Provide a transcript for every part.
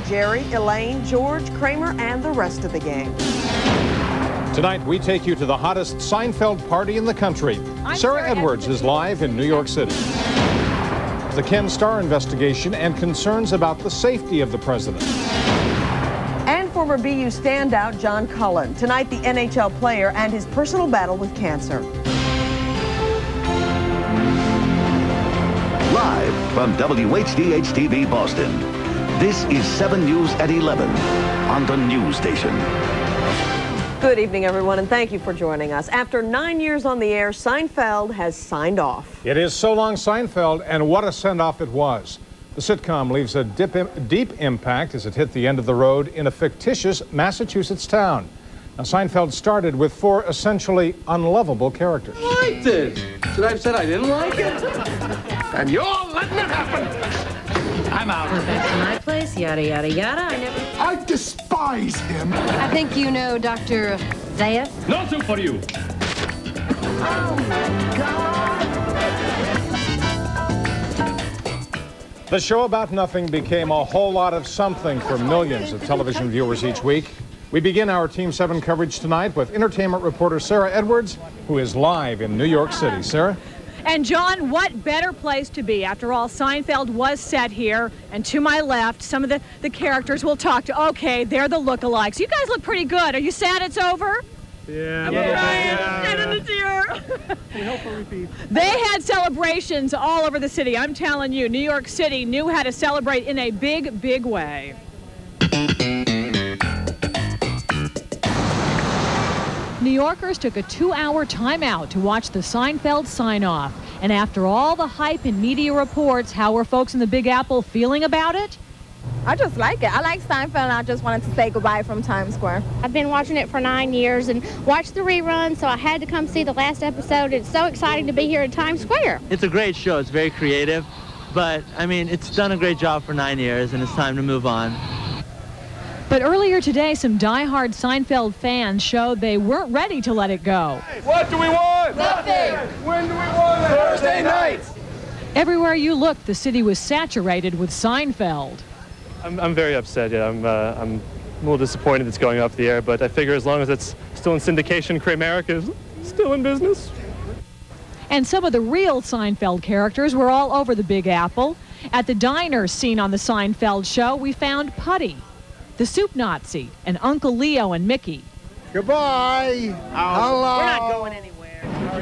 Jerry, Elaine, George, Kramer, and the rest of the gang. Tonight, we take you to the hottest Seinfeld party in the country. Sarah Edwards is live in New York City. The Ken Starr investigation and concerns about the safety of the president. And former BU standout John Cullen. Tonight, the NHL player and his personal battle with cancer. Live from WHDH-TV Boston, this is 7 News at 11 on the news station. Good evening, everyone, and thank you for joining us. After 9 years on the air, Seinfeld has signed off. It is so long, Seinfeld, and what a send-off it was. The sitcom leaves a deep impact as it hit the end of the road in a fictitious Massachusetts town. Now, Seinfeld started with 4 essentially unlovable characters. I liked it. Should I have said I didn't like it? And you're letting it happen. I'm out. Back to my place, yada, yada, yada. I despise him. I think you know Dr. Zayas. No soup for you. Oh, my God. The show about nothing became a whole lot of something for millions of television viewers each week. We begin our Team 7 coverage tonight with entertainment reporter Sarah Edwards, who is live in New York City. Sarah? And John, what better place to be? After all, Seinfeld was set here, and to my left, some of the characters we'll talk to. Okay, they're the lookalikes. You guys look pretty good. Are you sad it's over? Yeah. I'm crying. Shed in the tear. We hope for repeat. They had celebrations all over the city. I'm telling you, New York City knew how to celebrate in a big, big way. New Yorkers took a 2-hour timeout to watch the Seinfeld sign-off. And after all the hype and media reports, how were folks in the Big Apple feeling about it? I just like it. I like Seinfeld, and I just wanted to say goodbye from Times Square. I've been watching it for 9 years and watched the reruns, so I had to come see the last episode. It's so exciting to be here in Times Square. It's a great show. It's very creative. But, I mean, it's done a great job for 9 years, and it's time to move on. But earlier today, some diehard Seinfeld fans showed they weren't ready to let it go. What do we want? Nothing. When do we want it? Thursday night. Everywhere you looked, the city was saturated with Seinfeld. I'm very upset. Yeah, I'm a little disappointed it's going off the air, but I figure as long as it's still in syndication, Kramerica is still in business. And some of the real Seinfeld characters were all over the Big Apple. At the diner seen on the Seinfeld show, we found Putty, the Soup Nazi, and Uncle Leo and Mickey. Goodbye. Hello. We're not going anywhere.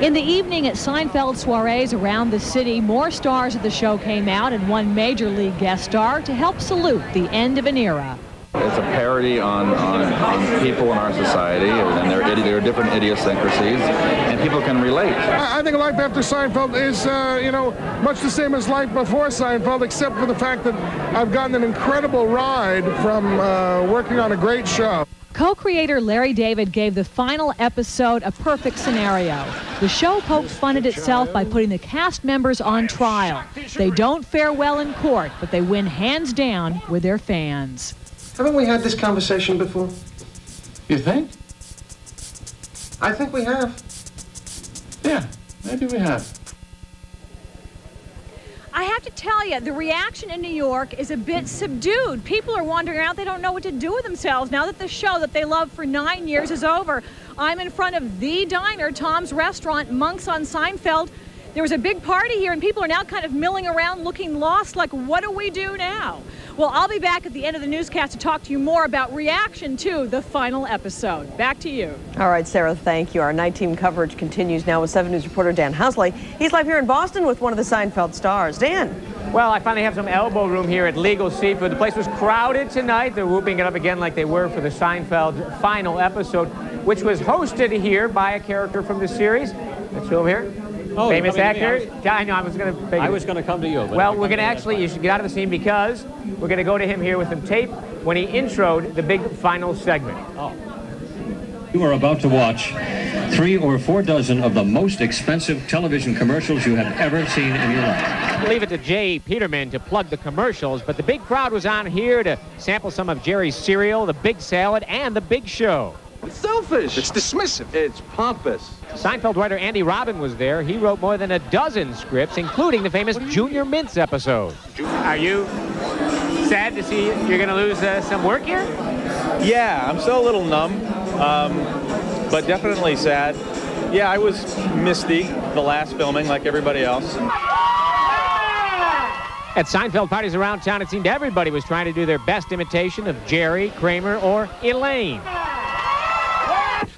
In the evening at Seinfeld soirees around the city, more stars of the show came out and one major league guest star to help salute the end of an era. It's a parody on people in our society and their different idiosyncrasies, and people can relate. I think life after Seinfeld is, much the same as life before Seinfeld, except for the fact that I've gotten an incredible ride from working on a great show. Co-creator Larry David gave the final episode a perfect scenario. The show pokes fun at itself by putting the cast members on trial. They don't fare well in court, but they win hands down with their fans. Haven't we had this conversation before? You think? I think we have. Yeah, maybe we have. I have to tell you, the reaction in New York is a bit subdued. People are wandering around. They don't know what to do with themselves now that the show that they loved for 9 years is over. I'm in front of the diner, Tom's Restaurant, Monks on Seinfeld. There was a big party here, and people are now kind of milling around looking lost, like, what do we do now? Well, I'll be back at the end of the newscast to talk to you more about reaction to the final episode. Back to you. All right, Sarah, thank you. Our night team coverage continues now with 7 News reporter Dan Housley. He's live here in Boston with one of the Seinfeld stars. Dan. Well, I finally have some elbow room here at Legal Seafood. The place was crowded tonight. They're whooping it up again like they were for the Seinfeld final episode, which was hosted here by a character from the series. Let's show him here. Oh, famous actor. I know, I was going to come to you. Well, we're going to actually, you should get out of the scene because we're going to go to him here with some tape when he introed the big final segment. Oh. You are about to watch 3 or 4 dozen of the most expensive television commercials you have ever seen in your life. Leave it to Jay Peterman to plug the commercials, but the big crowd was on here to sample some of Jerry's cereal, the big salad, and the big show. It's selfish. It's dismissive. It's pompous. Seinfeld writer Andy Robin was there. He wrote more than a dozen scripts, including the famous Junior Mints episode. Are you sad to see you're going to lose some work here? Yeah, I'm still a little numb, but definitely sad. Yeah, I was misty the last filming like everybody else. At Seinfeld parties around town, it seemed everybody was trying to do their best imitation of Jerry, Kramer, or Elaine.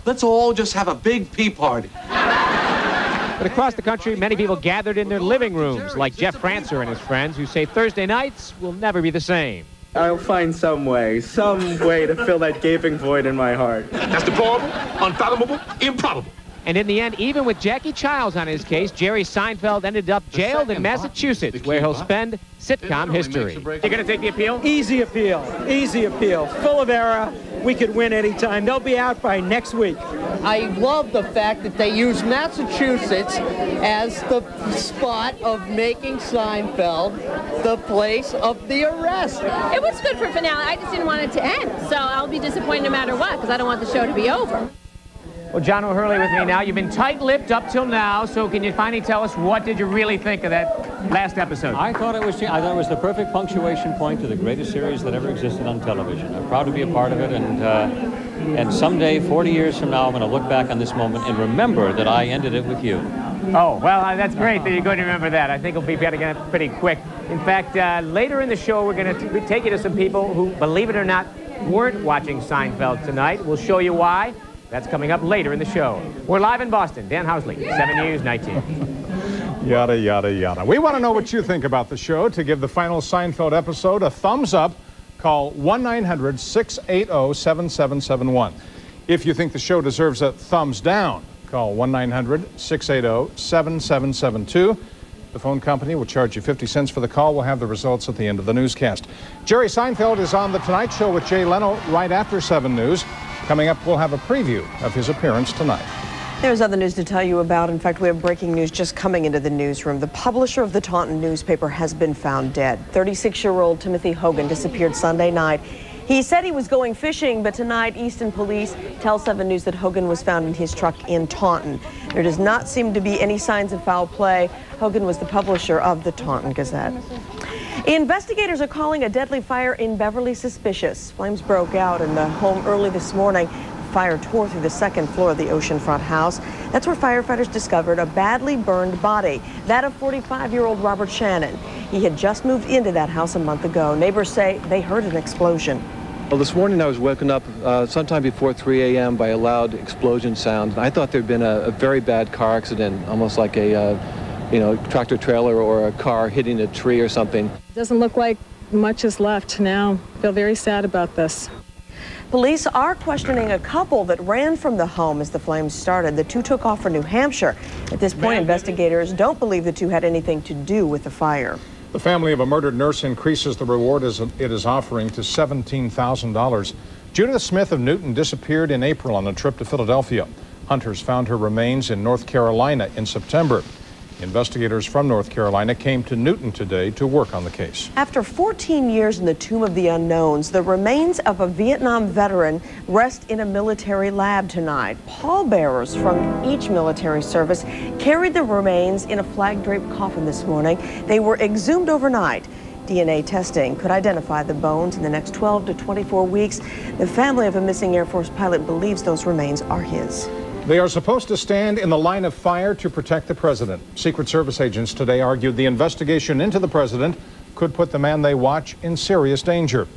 Let's all just have a big pee party. But across the country, many people gathered in their living rooms, like Jeff Francer and his friends, who say Thursday nights will never be the same. I'll find some way to fill that gaping void in my heart. That's deplorable, unfathomable, improbable. And in the end, even with Jackie Childs on his case, Jerry Seinfeld ended up jailed in Massachusetts, where he'll spend sitcom history. You're going to take the appeal? Easy appeal. Easy appeal. Full of error. We could win anytime. They'll be out by next week. I love the fact that they use Massachusetts as the spot of making Seinfeld the place of the arrest. It was good for finale. I just didn't want it to end. So I'll be disappointed no matter what, because I don't want the show to be over. Well, John O'Hurley with me now. You've been tight-lipped up till now, so can you finally tell us what did you really think of that last episode? I thought it was the perfect punctuation point to the greatest series that ever existed on television. I'm proud to be a part of it, and someday, 40 years from now, I'm going to look back on this moment and remember that I ended it with you. Oh, well, that's great that you're going to remember that. I think it'll be getting pretty quick. In fact, later in the show, we're going to take you to some people who, believe it or not, weren't watching Seinfeld tonight. We'll show you why. That's coming up later in the show. We're live in Boston. Dan Housley, 7 News, 19. Yada, yada, yada. We want to know what you think about the show. To give the final Seinfeld episode a thumbs up, call 1-900-680-7771. If you think the show deserves a thumbs down, call 1-900-680-7772. The phone company will charge you 50 cents for the call. We'll have the results at the end of the newscast. Jerry Seinfeld is on The Tonight Show with Jay Leno right after 7 News. Coming up, we'll have a preview of his appearance tonight. There's other news to tell you about. In fact, we have breaking news just coming into the newsroom. The publisher of the Taunton newspaper has been found dead. 36-year-old Timothy Hogan disappeared Sunday night. He said he was going fishing, but tonight Easton police tell 7 News that Hogan was found in his truck in Taunton. There does not seem to be any signs of foul play. Hogan was the publisher of the Taunton Gazette. Investigators are calling a deadly fire in Beverly suspicious. Flames broke out in the home early this morning. The fire tore through the second floor of the oceanfront house. That's where firefighters discovered a badly burned body, that of 45-year-old Robert Shannon. He had just moved into that house a month ago. Neighbors say they heard an explosion. Well, this morning I was woken up sometime before 3 a.m. by a loud explosion sound. I thought there'd been a very bad car accident, almost like a tractor trailer or a car hitting a tree or something. Doesn't look like much is left now. Feel very sad about this. Police are questioning a couple that ran from the home as the flames started. The two took off for New Hampshire. At this point, investigators don't believe the two had anything to do with the fire. The family of a murdered nurse increases the reward it is offering to $17,000. Judith Smith of Newton disappeared in April on a trip to Philadelphia. Hunters found her remains in North Carolina in September. Investigators from North Carolina came to Newton today to work on the case. After 14 years in the Tomb of the Unknowns, the remains of a Vietnam veteran rest in a military lab tonight. Pallbearers from each military service carried the remains in a flag-draped coffin this morning. They were exhumed overnight. DNA testing could identify the bones in the next 12 to 24 weeks. The family of a missing Air Force pilot believes those remains are his. They are supposed to stand in the line of fire to protect the president. Secret Service agents today argued the investigation into the president could put the man they watch in serious danger.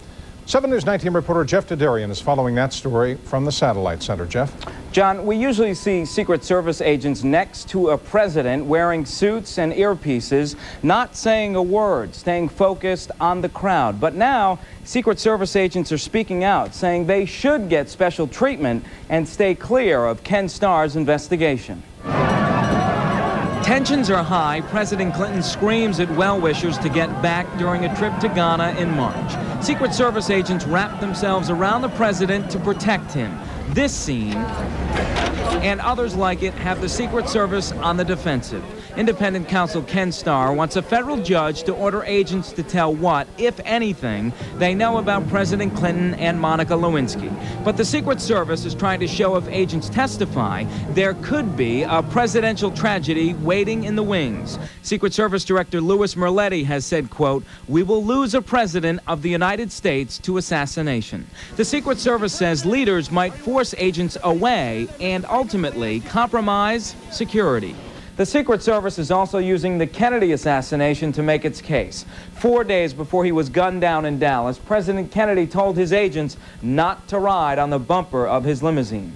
7 News 19 reporter Jeff Dedarian is following that story from the Satellite Center. Jeff? John, we usually see Secret Service agents next to a president wearing suits and earpieces, not saying a word, staying focused on the crowd. But now, Secret Service agents are speaking out, saying they should get special treatment and stay clear of Ken Starr's investigation. Tensions are high. President Clinton screams at well-wishers to get back during a trip to Ghana in March. Secret Service agents wrap themselves around the president to protect him. This scene and others like it have the Secret Service on the defensive. Independent counsel Ken Starr wants a federal judge to order agents to tell what, if anything, they know about President Clinton and Monica Lewinsky. But the Secret Service is trying to show if agents testify, there could be a presidential tragedy waiting in the wings. Secret Service Director Louis Merletti has said, quote, "We will lose a president of the United States to assassination." The Secret Service says leaders might force agents away and ultimately compromise security. The Secret Service is also using the Kennedy assassination to make its case. 4 days before he was gunned down in Dallas, President Kennedy told his agents not to ride on the bumper of his limousine.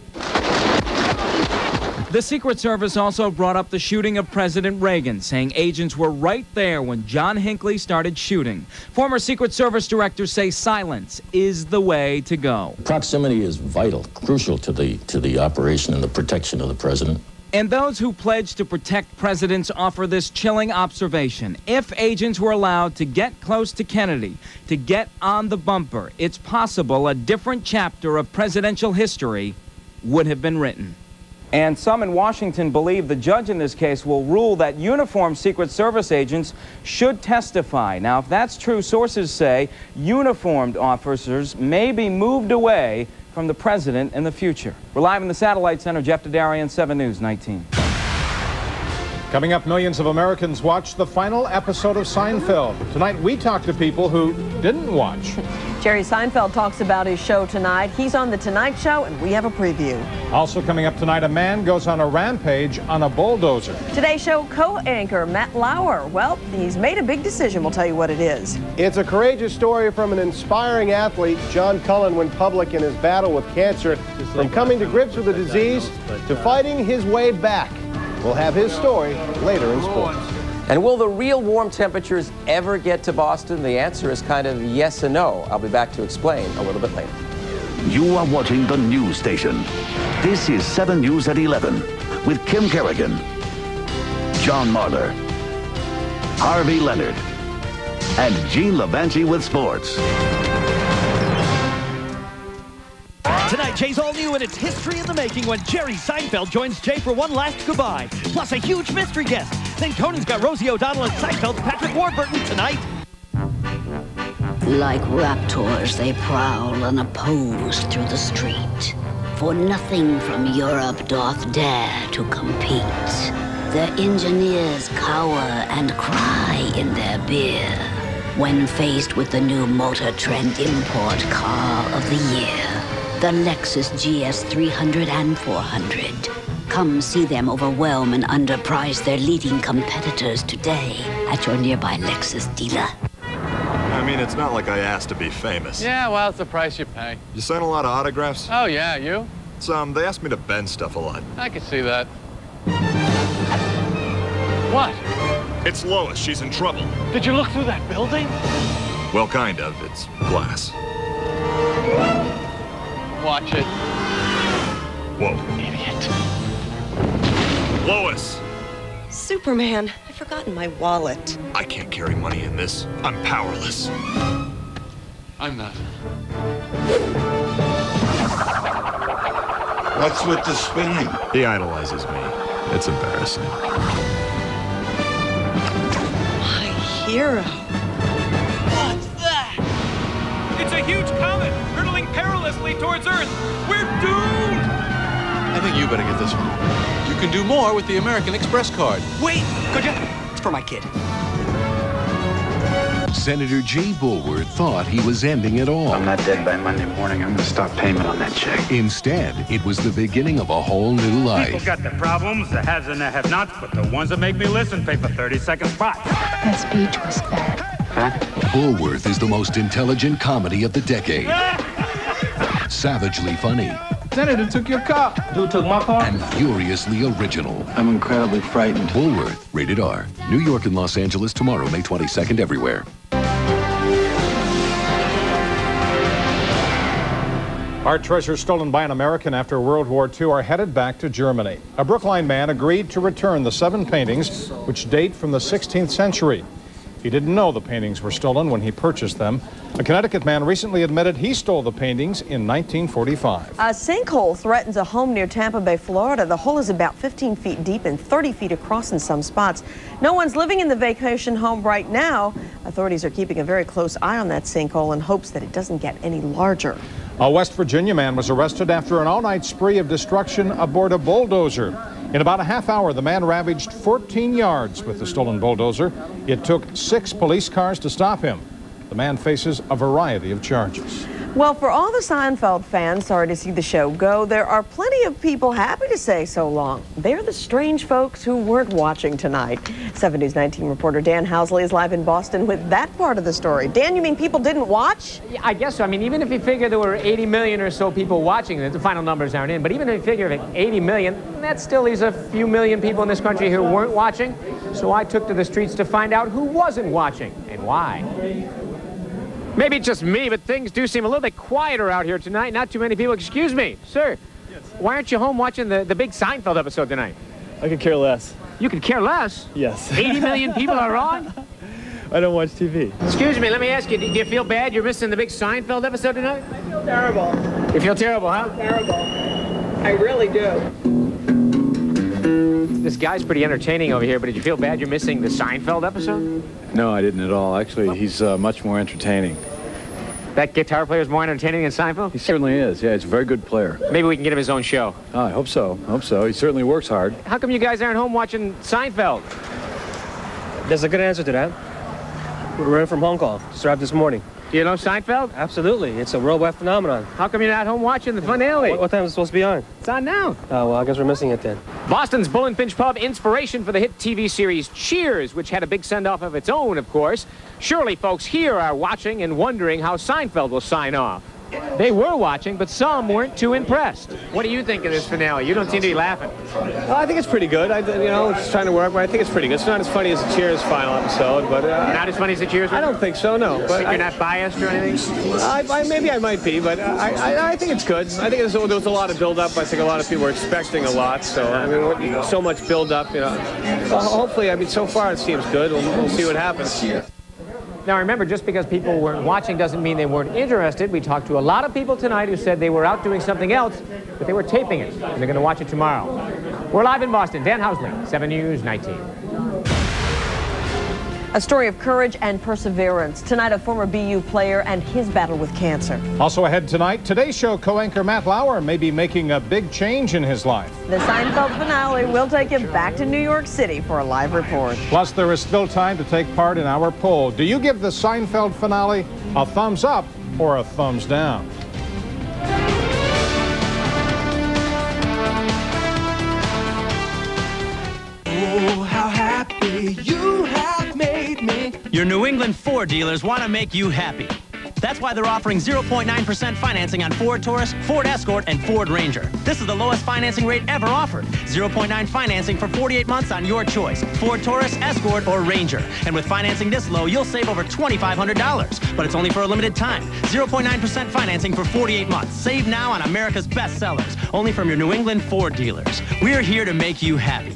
The Secret Service also brought up the shooting of President Reagan, saying agents were right there when John Hinckley started shooting. Former Secret Service directors say silence is the way to go. Proximity is vital, crucial to the operation and the protection of the president. And those who pledge to protect presidents offer this chilling observation. If agents were allowed to get close to Kennedy, to get on the bumper, it's possible a different chapter of presidential history would have been written. And some in Washington believe the judge in this case will rule that uniformed Secret Service agents should testify. Now, if that's true, sources say uniformed officers may be moved away from the president in the future. We're live in the Satellite Center. Jeff Dedarian, 7 News 19. Coming up, millions of Americans watched the final episode of Seinfeld. Tonight, we talk to people who didn't watch. Jerry Seinfeld talks about his show tonight. He's on The Tonight Show, and we have a preview. Also coming up tonight, a man goes on a rampage on a bulldozer. Today's show co-anchor Matt Lauer. Well, he's made a big decision. We'll tell you what it is. It's a courageous story from an inspiring athlete. John Cullen went public in his battle with cancer, from coming to grips with the disease to fighting his way back. We'll have his story later in sports. And will the real warm temperatures ever get to Boston? The answer is kind of yes and no. I'll be back to explain a little bit later. You are watching the news station. This is 7 News at 11 with Kim Carrigan, John Marler, Harvey Leonard, and Gene Lavanchi with sports. Tonight, Jay's all new, and it's history in the making when Jerry Seinfeld joins Jay for one last goodbye. Plus a huge mystery guest. Then Conan's got Rosie O'Donnell and Seinfeld's Patrick Warburton tonight. Like raptors, they prowl unopposed through the street. For nothing from Europe doth dare to compete. Their engineers cower and cry in their beer when faced with the new Motor Trend import car of the year. The Lexus GS 300 and 400. Come see them overwhelm and underprice their leading competitors today at your nearby Lexus dealer. I mean, it's not like I asked to be famous. Yeah, well, it's the price you pay. You sign a lot of autographs? Oh, yeah, you? Some. They ask me to bend stuff a lot. I can see that. What? It's Lois. She's in trouble. Did you look through that building? Well, kind of. It's glass. Watch it. Whoa. Idiot. Lois! Superman, I've forgotten my wallet. I can't carry money in this. I'm powerless. I'm not. What's with the spinning? He idolizes me. It's embarrassing. My hero. What's that? It's a huge comet hurtling perilously towards Earth. We're doomed! I think you better get this one. You can do more with the American Express card. Wait, could you? It's for my kid. Senator Jay Bulworth thought he was ending it all. I'm not dead by Monday morning. I'm going to stop payment on that check. Instead, it was the beginning of a whole new life. People got the problems, the haves and the have-nots, but the ones that make me listen pay for 30-second spots. That speech was fat. Bulworth is the most intelligent comedy of the decade. Savagely funny. Senator took your car. Dude took my car? And furiously original. I'm incredibly frightened. Bulworth, rated R. New York and Los Angeles tomorrow, May 22nd, everywhere. Art treasures stolen by an American after World War II are headed back to Germany. A Brookline man agreed to return the 7 paintings, which date from the 16th century. He didn't know the paintings were stolen when he purchased them. A Connecticut man recently admitted he stole the paintings in 1945. A sinkhole threatens a home near Tampa Bay, Florida. The hole is about 15 feet deep and 30 feet across in some spots. No one's living in the vacation home right now. Authorities are keeping a very close eye on that sinkhole in hopes that it doesn't get any larger. A West Virginia man was arrested after an all-night spree of destruction aboard a bulldozer. In about a half hour, the man ravaged 14 yards with the stolen bulldozer. It took 6 police cars to stop him. The man faces a variety of charges. Well, for all the Seinfeld fans sorry to see the show go, there are plenty of people happy to say so long. They're the strange folks who weren't watching tonight. 7 News 19 reporter Dan Housley is live in Boston with that part of the story. Dan, you mean people didn't watch? Yeah, I guess so. I mean, even if you figure there were 80 million or so people watching, the final numbers aren't in, but even if you figure 80 million, that still leaves a few million people in this country who weren't watching. So I took to the streets to find out who wasn't watching and why. Maybe it's just me, but things do seem a little bit quieter out here tonight. Not too many people. Excuse me, sir. Yes. Why aren't you home watching the big Seinfeld episode tonight? I could care less. You could care less? Yes. 80 million people are on? I don't watch TV. Excuse me, let me ask you, do you feel bad you're missing the big Seinfeld episode tonight? I feel terrible. You feel terrible, huh? Terrible. I really do. This guy's pretty entertaining over here, but did you feel bad you're missing the Seinfeld episode? No, I didn't at all. Actually, he's much more entertaining. That guitar player is more entertaining than Seinfeld? He certainly is. Yeah, he's a very good player. Maybe we can get him his own show. Oh, I hope so. Hope so. He certainly works hard. How come you guys aren't home watching Seinfeld? There's a good answer to that. We're in from Hong Kong. Just arrived this morning. Do you know Seinfeld? Absolutely. It's a worldwide phenomenon. How come you're not home watching the finale? What time is it supposed to be on? It's on now. Oh, well, I guess we're missing it then. Boston's Bull and Finch Pub, inspiration for the hit TV series Cheers, which had a big send-off of its own, of course. Surely folks here are watching and wondering how Seinfeld will sign off. They were watching, but some weren't too impressed. What do you think of this finale? You don't seem to be laughing. Well, I think it's pretty good. It's trying to work, but I think it's pretty good. It's not as funny as the Cheers final episode, but... not as funny as the Cheers one? I don't think so, no. But you're not biased or anything? Maybe I might be, but I think it's good. I think there was a lot of build-up. I think a lot of people were expecting a lot, so, I mean, so much build-up, you know. Well, hopefully, I mean, so far it seems good. We'll see what happens. Now remember, just because people weren't watching doesn't mean they weren't interested. We talked to a lot of people tonight who said they were out doing something else, but they were taping it, and they're going to watch it tomorrow. We're live in Boston. Dan Housley, 7 News 19. A story of courage and perseverance. Tonight, a former BU player and his battle with cancer. Also ahead tonight, Today's Show co-anchor Matt Lauer may be making a big change in his life. The Seinfeld finale will take him back to New York City for a live report. Plus, there is still time to take part in our poll. Do you give the Seinfeld finale a thumbs up or a thumbs down? Oh, how happy you have made me. Your New England Ford dealers want to make you happy. That's why they're offering 0.9% financing on Ford Taurus, Ford Escort, and Ford Ranger. This is the lowest financing rate ever offered. 0.9 financing for 48 months on your choice. Ford Taurus, Escort, or Ranger. And with financing this low, you'll save over $2,500. But it's only for a limited time. 0.9% financing for 48 months. Save now on America's best sellers. Only from your New England Ford dealers. We're here to make you happy.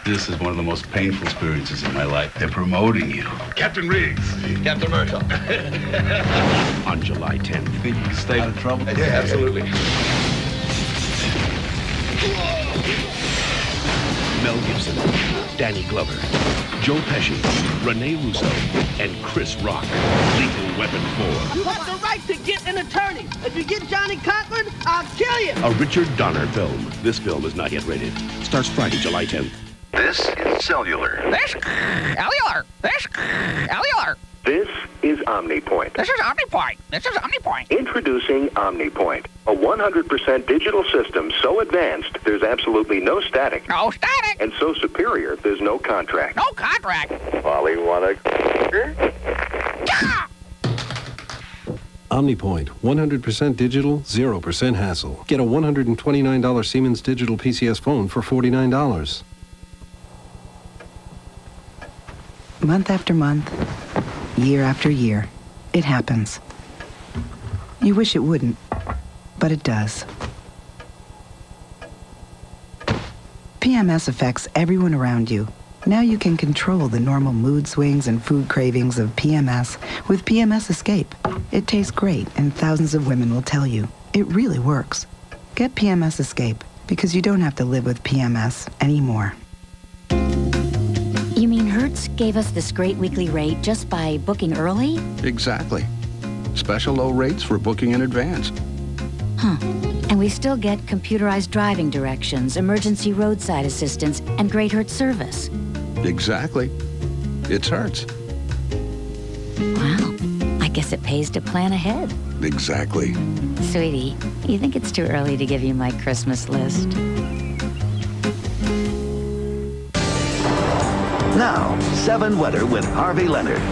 This is one of the most painful experiences in my life. They're promoting you. Captain Riggs. Captain Merkel. On July 10th. Think you can stay out of trouble? Yeah, absolutely. Mel Gibson, Danny Glover, Joe Pesci, Rene Russo, and Chris Rock. Lethal Weapon 4. You have the right to get an attorney. If you get Johnny Cochran, I'll kill you. A Richard Donner film. This film is not yet rated. Starts Friday, July 10th. This is cellular. This cellular. This cellular. This is OmniPoint. This is OmniPoint. This is OmniPoint. Introducing OmniPoint, a 100% digital system so advanced there's absolutely no static. No static. And so superior there's no contract. No contract. Molly, wanna... Yeah! OmniPoint, 100% digital, 0% hassle. Get a $129 Siemens digital PCS phone for $49. Month after month, year after year, it happens. You wish it wouldn't, but it does. PMS affects everyone around you, Now you can control the normal mood swings and food cravings of PMS with PMS Escape. It tastes great, and thousands of women will tell you. It really works. Get PMS Escape, because you don't have to live with PMS anymore. You mean Hertz gave us this great weekly rate just by booking early? Exactly. Special low rates for booking in advance. Huh. And we still get computerized driving directions, emergency roadside assistance, and great Hertz service. Exactly. It's Hertz. Wow. I guess it pays to plan ahead. Exactly. Sweetie, you think it's too early to give you my Christmas list? Now, 7 weather with Harvey Leonard.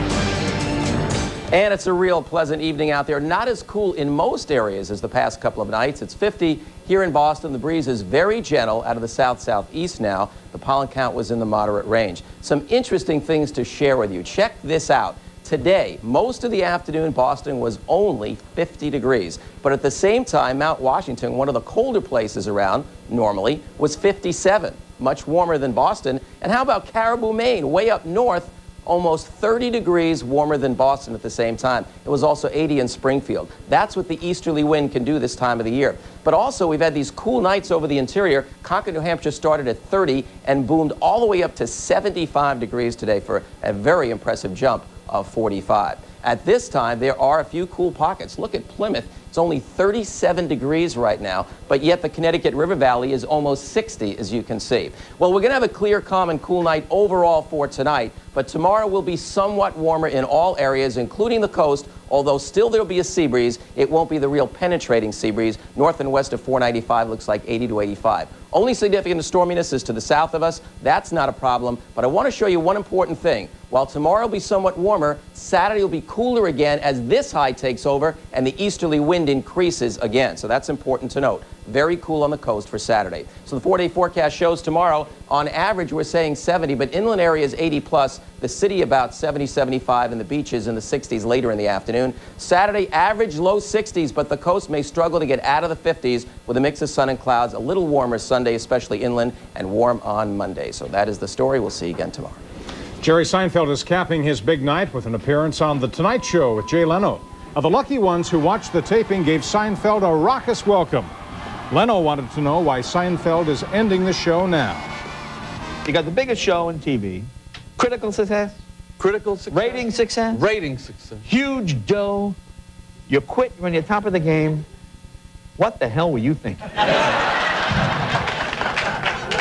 And it's a real pleasant evening out there. Not as cool in most areas as the past couple of nights. It's 50 here in Boston. The breeze is very gentle out of the south-southeast now. The pollen count was in the moderate range. Some interesting things to share with you. Check this out. Today, most of the afternoon, Boston was only 50 degrees. But at the same time, Mount Washington, one of the colder places around normally, was 57, much warmer than Boston. And how about Caribou, Maine, way up north? Almost 30 degrees warmer than Boston at the same time. It was also 80 in Springfield. That's what the easterly wind can do this time of the year. But also, we've had these cool nights over the interior. Concord, New Hampshire started at 30 and boomed all the way up to 75 degrees today for a very impressive jump of 45. At this time, there are a few cool pockets. Look at Plymouth. It's only 37 degrees right now, but yet the Connecticut River Valley is almost 60, as you can see. Well, we're going to have a clear, calm, and cool night overall for tonight, but tomorrow will be somewhat warmer in all areas, including the coast, although still there'll be a sea breeze. It won't be the real penetrating sea breeze. North and west of 495 looks like 80 to 85. Only significant storminess is to the south of us. That's not a problem, but I want to show you one important thing. While tomorrow will be somewhat warmer, Saturday will be cooler again as this high takes over and the easterly wind increases again. So that's important to note. Very cool on the coast for Saturday. So the 4-day forecast shows tomorrow, on average, we're saying 70, but inland areas 80 plus, the city about 70, 75, and the beaches in the 60s later in the afternoon. Saturday, average low 60s, but the coast may struggle to get out of the 50s with a mix of sun and clouds. A little warmer Sunday, especially inland, and warm on Monday. So that is the story. We'll see you again tomorrow. Jerry Seinfeld is capping his big night with an appearance on The Tonight Show with Jay Leno. Now, the lucky ones who watched the taping gave Seinfeld a raucous welcome. Leno wanted to know why Seinfeld is ending the show now. You got the biggest show in TV. Critical success. Critical success. Rating success. Rating success. Huge dough. You quit when you're top of the game. What the hell were you thinking?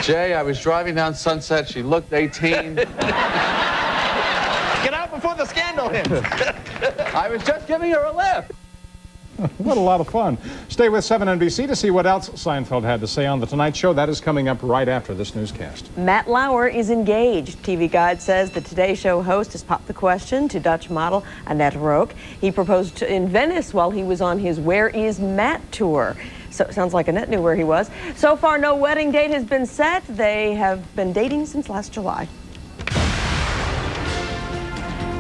Jay, I was driving down Sunset. She looked 18. Get out before the scandal hits. I was just giving her a lift. What a lot of fun. Stay with 7 NBC to see what else Seinfeld had to say on The Tonight Show. That is coming up right after this newscast. Matt Lauer is engaged. TV Guide says the Today Show host has popped the question to Dutch model Annette Roque. He proposed in Venice while he was on his Where Is Matt tour. So it sounds like Annette knew where he was. So far, no wedding date has been set. They have been dating since last July.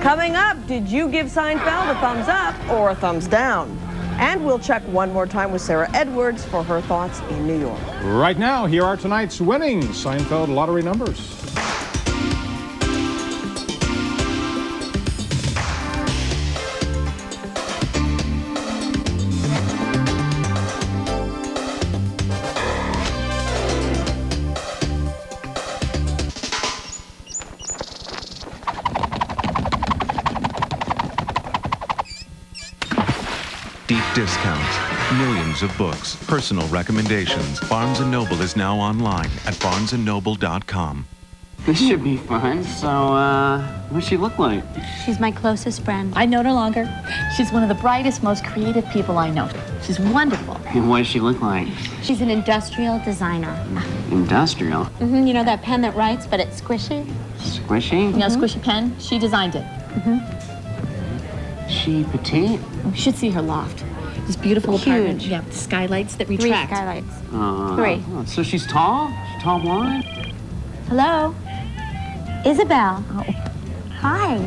Coming up, did you give Seinfeld a thumbs up or a thumbs down? And we'll check one more time with Sarah Edwards for her thoughts in New York. Right now, here are tonight's winning Seinfeld lottery numbers. Deep discounts, millions of books, personal recommendations. Barnes & Noble is now online at barnesandnoble.com. This should be fun. So, what does she look like? She's my closest friend. I know no longer. She's one of the brightest, most creative people I know. She's wonderful. And what does she look like? She's an industrial designer. Industrial? Mm-hmm. You know that pen that writes, but it's squishy? Squishy? You know, squishy pen? She designed it. Mm-hmm. She petite? You should see her loft. This beautiful apartment. Yeah, with skylights that retract. 3 skylights. 3. Oh, so she's tall? She's tall blonde? Hello? Isabel. Oh. Hi.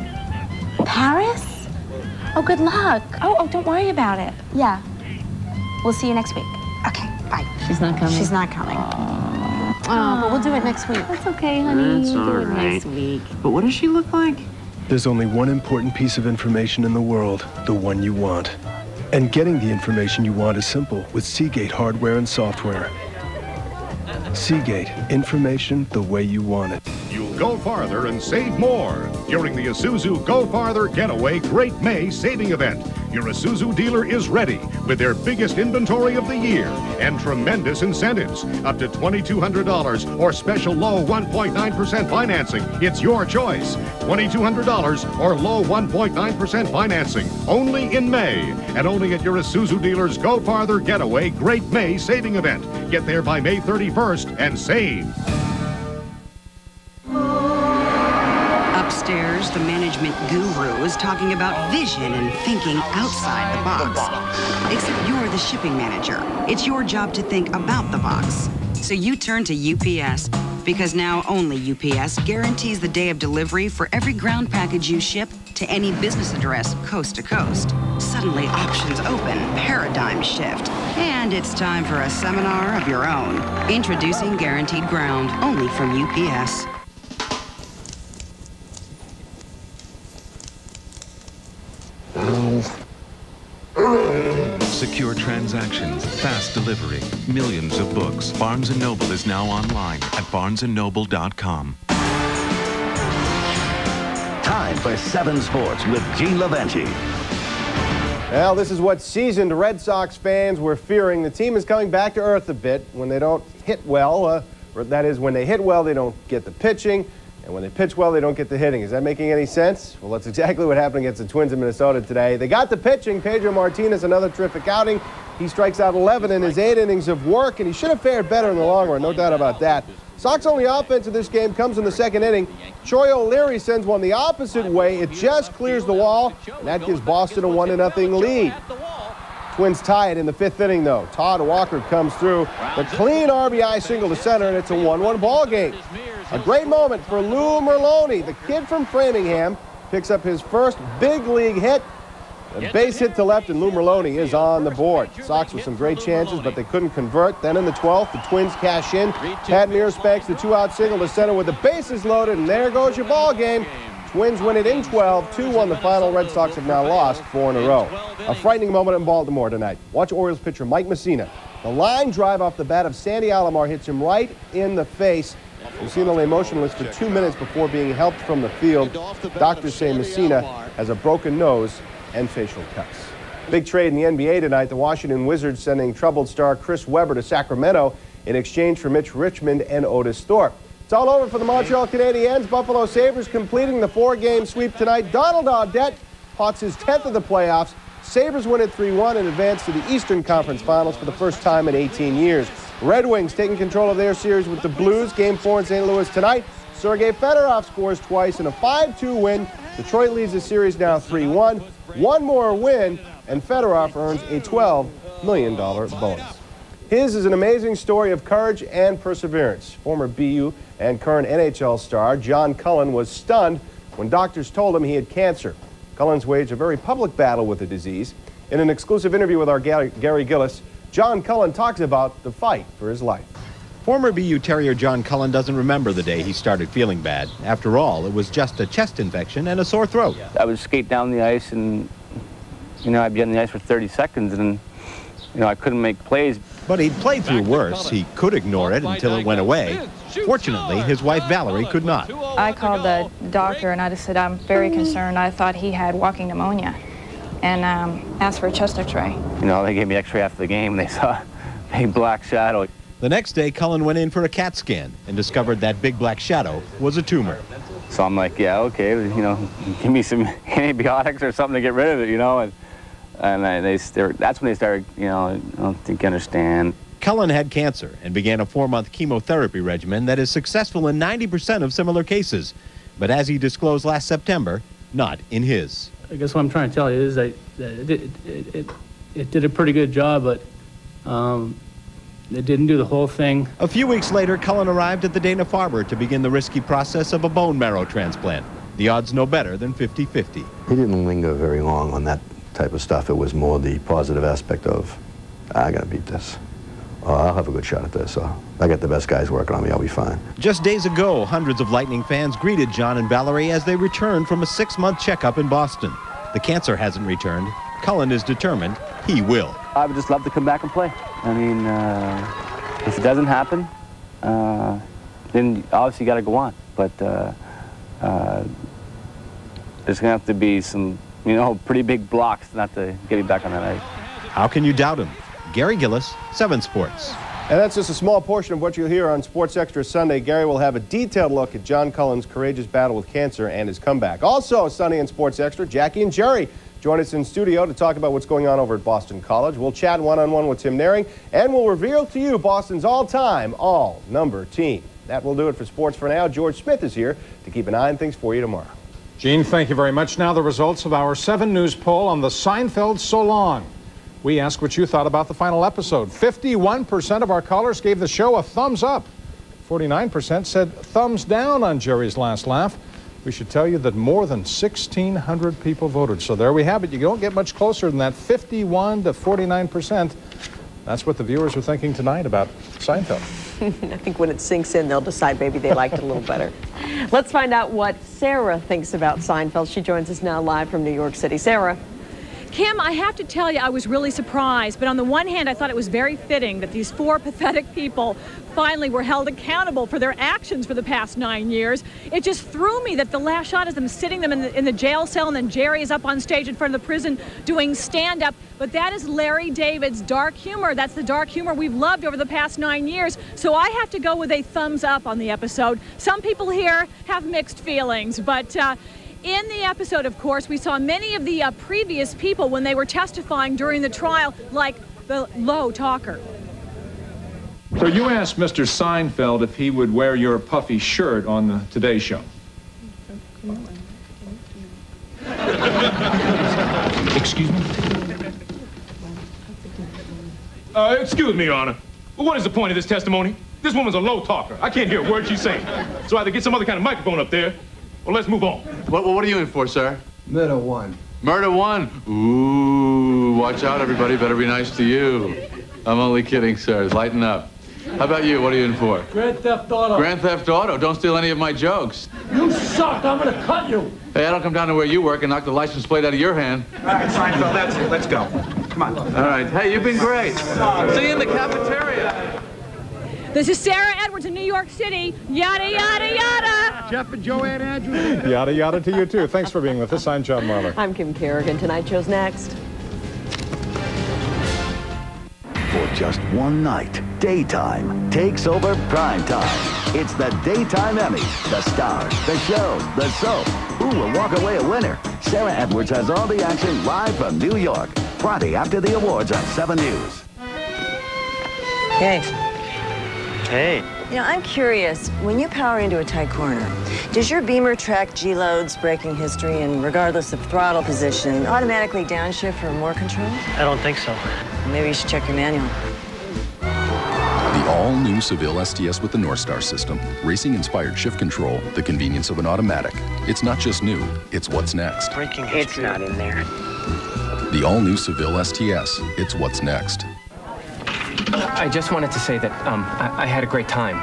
Paris? Oh, good luck. Oh, don't worry about it. Yeah. We'll see you next week. Okay, bye. She's not coming? She's not coming. Oh, but we'll do it next week. That's okay, honey. That's We'll do all it right. next week. But what does she look like? There's only one important piece of information in the world, the one you want. And getting the information you want is simple with Seagate hardware and software. Seagate, information the way you want it. You'll go farther and save more during the Isuzu Go Farther Getaway Great May Saving Event. Your Isuzu dealer is ready with their biggest inventory of the year and tremendous incentives. Up to $2,200 or special low 1.9% financing. It's your choice. $2,200 or low 1.9% financing. Only in May and only at your Isuzu dealer's Go Farther Getaway Great May Saving Event. Get there by May 31st and save. Upstairs, the management guru is talking about vision and thinking outside the box. Except you're the shipping manager. It's your job to think about the box. So you turn to UPS, because now only UPS guarantees the day of delivery for every ground package you ship to any business address coast to coast. Suddenly, options open, paradigm shift. And it's time for a seminar of your own. Introducing Guaranteed Ground, only from UPS. Secure transactions, fast delivery, millions of books. Barnes & Noble is now online at barnesandnoble.com. Time for 7 Sports with Gene LaVanci. Well, this is what seasoned Red Sox fans were fearing. The team is coming back to earth a bit when they don't hit well. That is, when they hit well, they don't get the pitching. And when they pitch well, they don't get the hitting. Is that making any sense? Well, that's exactly what happened against the Twins in Minnesota today. They got the pitching. Pedro Martinez, another terrific outing. He strikes out 11 in his 8 innings of work, and he should have fared better in the long run, no doubt about that. Sox only offense of this game comes in the 2nd inning. Troy O'Leary sends one the opposite way. It just clears the wall, and that gives Boston a 1-0 lead. Twins tie it in the 5th inning, though. Todd Walker comes through. The clean RBI single to center, and it's a 1-1 ball game. A great moment for Lou Merlone, the kid from Framingham, picks up his first big league hit. A base hit to left, and Lou Merlone is on the board. Sox with some great chances, but they couldn't convert. Then in the 12th, the Twins cash in. Pat Mears banks the 2-out single to center with the bases loaded, and there goes your ball game. Twins win it in 12, 2-1 the final. Red Sox have now lost 4 in a row. A frightening moment in Baltimore tonight. Watch Orioles pitcher Mike Messina. The line drive off the bat of Sandy Alomar hits him right in the face. Messina lay motionless for 2 minutes before being helped from the field. Doctors say Messina has a broken nose and facial cuts. Big trade in the NBA tonight. The Washington Wizards sending troubled star Chris Webber to Sacramento in exchange for Mitch Richmond and Otis Thorpe. It's all over for the Montreal Canadiens. Buffalo Sabres completing the 4-game sweep tonight. Donald Audette pots his 10th of the playoffs. Sabres win it 3-1 and advance to the Eastern Conference Finals for the first time in 18 years. Red Wings taking control of their series with the Blues. Game 4 in St. Louis tonight. Sergei Fedorov scores twice in a 5-2 win. Detroit leads the series now 3-1. One more win, and Fedorov earns a $12 million bonus. His is an amazing story of courage and perseverance. Former BU and current NHL star John Cullen was stunned when doctors told him he had cancer. Cullen's waged a very public battle with the disease. In an exclusive interview with our Gary Gillis, John Cullen talks about the fight for his life. Former BU Terrier John Cullen doesn't remember the day he started feeling bad. After all, it was just a chest infection and a sore throat. I would skate down the ice and, I'd be on the ice for 30 seconds and, I couldn't make plays. But he'd played through worse. He could ignore it until it went away. Fortunately, his wife Valerie could not. I called the doctor and I just said, I'm very concerned. I thought he had walking pneumonia and asked for a chest x-ray. They gave me x-ray after the game and they saw a big black shadow. The next day, Cullen went in for a CAT scan and discovered that big black shadow was a tumor. So I'm like, yeah, okay, give me some antibiotics or something to get rid of it, And that's when they started, I don't think you understand. Cullen had cancer and began a 4-month chemotherapy regimen that is successful in 90% of similar cases. But as he disclosed last September, not in his. I guess what I'm trying to tell you is that it did a pretty good job, but it didn't do the whole thing. A few weeks later, Cullen arrived at the Dana-Farber to begin the risky process of a bone marrow transplant. The odds no better than 50-50. He didn't linger very long on that type of stuff. It was more the positive aspect of, I gotta beat this. I'll have a good shot at this. I got the best guys working on me. I'll be fine. Just days ago, hundreds of Lightning fans greeted John and Valerie as they returned from a 6-month checkup in Boston. The cancer hasn't returned. Cullen is determined he will. I would just love to come back and play. I mean, if it doesn't happen, then obviously you got to go on. But there's going to have to be some, pretty big blocks not to get him back on that ice. How can you doubt him? Gary Gillis, 7 Sports. And that's just a small portion of what you'll hear on Sports Extra Sunday. Gary will have a detailed look at John Cullen's courageous battle with cancer and his comeback. Also, Sunday in Sports Extra, Jackie and Jerry join us in studio to talk about what's going on over at Boston College. We'll chat one-on-one with Tim Naring, and we'll reveal to you Boston's all-time, all-number team. That will do it for sports for now. George Smith is here to keep an eye on things for you tomorrow. Gene, thank you very much. Now the results of our 7 News poll on the Seinfeld So Long. We asked what you thought about the final episode. 51% of our callers gave the show a thumbs up. 49% said thumbs down on Jerry's last laugh. We should tell you that more than 1,600 people voted. So there we have it. You don't get much closer than that 51 to 49%. That's what the viewers are thinking tonight about Seinfeld. I think when it sinks in, they'll decide maybe they liked it a little better. Let's find out what Sarah thinks about Seinfeld. She joins us now live from New York City. Sarah. Kim, I have to tell you, I was really surprised. But on the one hand, I thought it was very fitting that these 4 pathetic people finally were held accountable for their actions for the past 9 years. It just threw me that the last shot is them sitting them in the jail cell, and then Jerry is up on stage in front of the prison doing stand-up. But that is Larry David's dark humor. That's the dark humor we've loved over the past 9 years. So I have to go with a thumbs up on the episode. Some people here have mixed feelings, but in the episode, of course, we saw many of the previous people when they were testifying during the trial, like the low talker. So you asked Mr. Seinfeld if he would wear your puffy shirt on the Today Show. Excuse me? Excuse me, Your Honor. But what is the point of this testimony? This woman's a low talker. I can't hear a word she's saying. So either get some other kind of microphone up there, or let's move on. What are you in for, sir? Murder 1. Murder 1? Ooh, watch out, everybody. Better be nice to you. I'm only kidding, sir. Lighten up. How about you? What are you in for? Grand Theft Auto. Grand Theft Auto. Don't steal any of my jokes. You suck. I'm gonna cut you. Hey, I don't come down to where you work and knock the license plate out of your hand. All right, Seinfeld, that's it. Let's go. Come on. All right. Hey, you've been great. See you in the cafeteria. This is Sarah Edwards in New York City. Yada, yada, yada. Jeff and Joanne Andrews. Yada, yada to you, too. Thanks for being with us. I'm John Marler. I'm Kim Carrigan. Tonight show's next. For just one night, daytime takes over prime time. It's the Daytime Emmys, the stars, the shows, the soap. Who will walk away a winner? Sarah Edwards has all the action live from New York. Friday after the awards on 7 News. Hey. Hey. You know, I'm curious, when you power into a tight corner, does your beamer track G-loads, braking history, and regardless of throttle position, automatically downshift for more control? I don't think so. Maybe you should check your manual. The all-new Seville STS with the North Star system. Racing-inspired shift control, the convenience of an automatic. It's not just new, it's what's next. Braking history. It's not in there. The all-new Seville STS. It's what's next. I just wanted to say that I had a great time.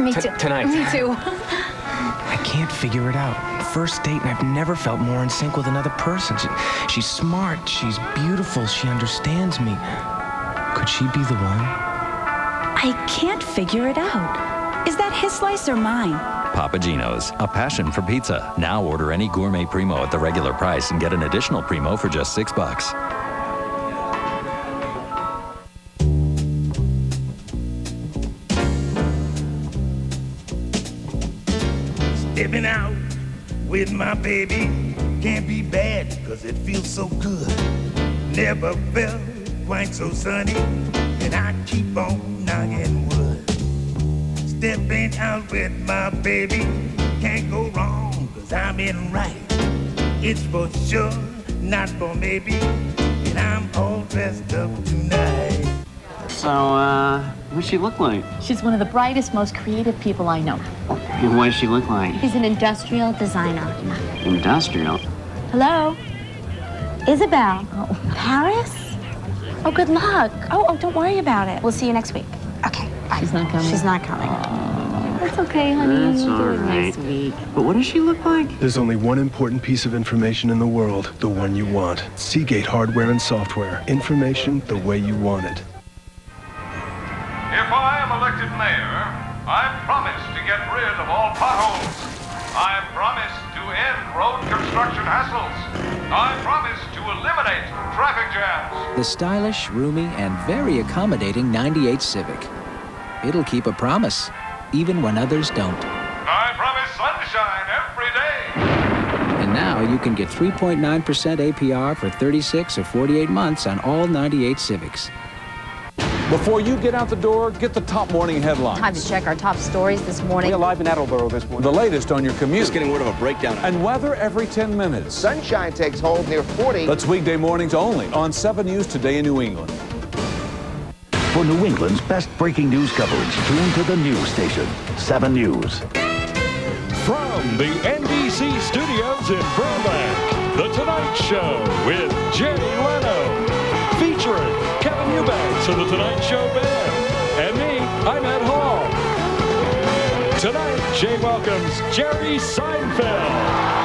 Me too. Tonight. Me too. I can't figure it out. First date, and I've never felt more in sync with another person. She's smart, she's beautiful, she understands me. Could she be the one? I can't figure it out. Is that his slice or mine? Papa Gino's, a passion for pizza. Now order any gourmet primo at the regular price and get an additional primo for just $6. Stepping out with my baby can't be bad because it feels so good. Never felt quite so sunny, and I keep on knocking wood. Stepping out with my baby can't go wrong because I'm in right. It's for sure, not for maybe, and I'm all dressed up tonight. So, what's she look like? She's one of the brightest, most creative people I know. And what does she look like? He's an industrial designer. Industrial? Hello? Isabel. Oh. Paris? Oh, good luck. Oh, don't worry about it. We'll see you next week. Okay, bye. She's not coming? She's not coming. That's okay, honey. That's We'll do it all right. next week. But what does she look like? There's only one important piece of information in the world, the one you want. Seagate hardware and software. Information the way you want it. If I am elected mayor, I promise to get rid of all potholes. I promise to end road construction hassles. I promise to eliminate traffic jams. The stylish, roomy, and very accommodating 98 Civic. It'll keep a promise, even when others don't. I promise sunshine every day. And now you can get 3.9% APR for 36 or 48 months on all 98 Civics. Before you get out the door, get the top morning headlines. Time to check our top stories this morning. We're live in Attleboro this morning. The latest on your commute. Just getting word of a breakdown. And weather every 10 minutes. Sunshine takes hold near 40. That's weekday mornings only on 7 News Today in New England. For New England's best breaking news coverage, tune to the news station, 7 News. From the NBC studios in Burbank, The Tonight Show with Jay Leno. Featuring Kevin Eubanks of The Tonight Show Band. And me, I'm Ed Hall. Tonight, Jay welcomes Jerry Seinfeld.